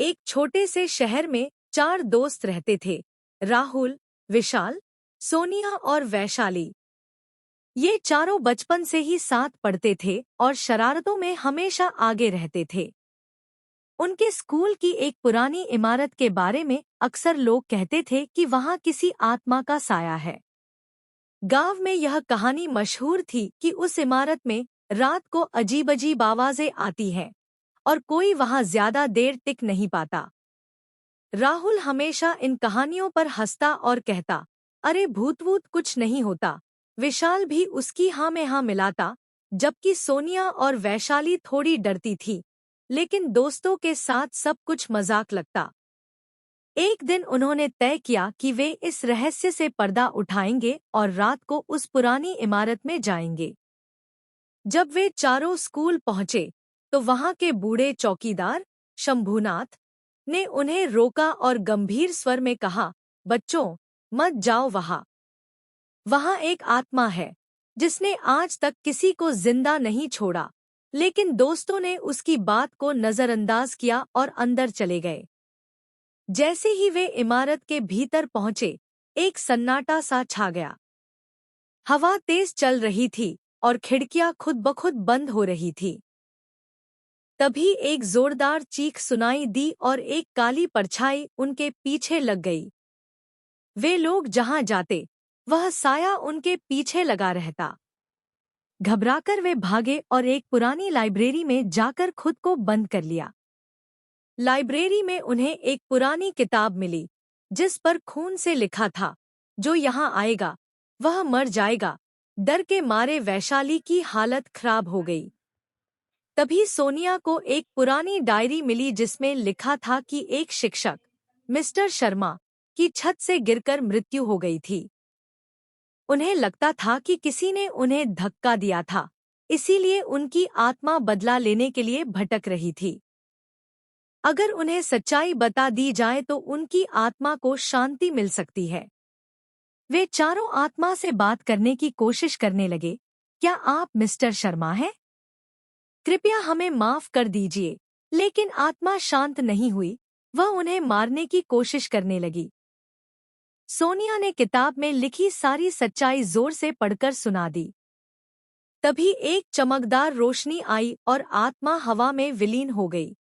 एक छोटे से शहर में 4 दोस्त रहते थे। राहुल, विशाल, सोनिया और वैशाली। ये चारों बचपन से ही साथ पढ़ते थे और शरारतों में हमेशा आगे रहते थे। उनके स्कूल की एक पुरानी इमारत के बारे में अक्सर लोग कहते थे कि वहाँ किसी आत्मा का साया है। गांव में यह कहानी मशहूर थी कि उस इमारत में रात को अजीब-अजीब आवाजें आती हैं और कोई वहाँ ज्यादा देर टिक नहीं पाता। राहुल हमेशा इन कहानियों पर हंसता और कहता, अरे भूत-वूत कुछ नहीं होता। विशाल भी उसकी हाँ में हाँ मिलाता, जबकि सोनिया और वैशाली थोड़ी डरती थी, लेकिन दोस्तों के साथ सब कुछ मजाक लगता। एक दिन उन्होंने तय किया कि वे इस रहस्य से पर्दा उठाएंगे और रात को उस पुरानी इमारत में जाएंगे। जब वे चारों स्कूल पहुंचे, तो वहां के बूढ़े चौकीदार शंभूनाथ ने उन्हें रोका और गंभीर स्वर में कहा, बच्चों, मत जाओ वहां। वहां एक आत्मा है जिसने आज तक किसी को जिंदा नहीं छोड़ा। लेकिन दोस्तों ने उसकी बात को नजरअंदाज किया और अंदर चले गए। जैसे ही वे इमारत के भीतर पहुंचे, एक सन्नाटा सा छा गया। हवा तेज चल रही थी और खिड़कियां खुद ब खुद बंद हो रही थी। तभी एक जोरदार चीख सुनाई दी और एक काली परछाई उनके पीछे लग गई। वे लोग जहां जाते, वह साया उनके पीछे लगा रहता। घबराकर वे भागे और एक पुरानी लाइब्रेरी में जाकर खुद को बंद कर लिया। लाइब्रेरी में उन्हें एक पुरानी किताब मिली, जिस पर खून से लिखा था, जो यहाँ आएगा वह मर जाएगा। डर के मारे वैशाली की हालत खराब हो गई। तभी सोनिया को एक पुरानी डायरी मिली जिसमें लिखा था कि एक शिक्षक, मिस्टर शर्मा, की छत से गिरकर मृत्यु हो गई थी। उन्हें लगता था कि किसी ने उन्हें धक्का दिया था, इसीलिए उनकी आत्मा बदला लेने के लिए भटक रही थी। अगर उन्हें सच्चाई बता दी जाए तो उनकी आत्मा को शांति मिल सकती है। वे चारों आत्मा से बात करने की कोशिश करने लगे। क्या आप मिस्टर शर्मा हैं? कृपया हमें माफ कर दीजिए। लेकिन आत्मा शांत नहीं हुई, वह उन्हें मारने की कोशिश करने लगी। सोनिया ने किताब में लिखी सारी सच्चाई जोर से पढ़कर सुना दी। तभी एक चमकदार रोशनी आई और आत्मा हवा में विलीन हो गई।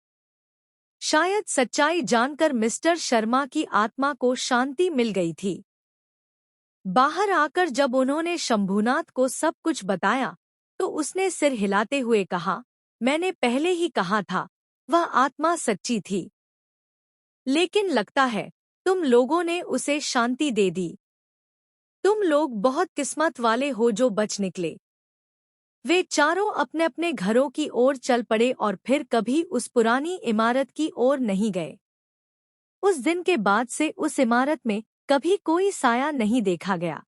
शायद सच्चाई जानकर मिस्टर शर्मा की आत्मा को शांति मिल गई थी। बाहर आकर जब उन्होंने शंभूनाथ को सब कुछ बताया, तो उसने सिर हिलाते हुए कहा, मैंने पहले ही कहा था, वह आत्मा सच्ची थी। लेकिन लगता है तुम लोगों ने उसे शांति दे दी। तुम लोग बहुत किस्मत वाले हो जो बच निकले। वे चारों अपने अपने घरों की ओर चल पड़े और फिर कभी उस पुरानी इमारत की ओर नहीं गए। उस दिन के बाद से उस इमारत में कभी कोई साया नहीं देखा गया।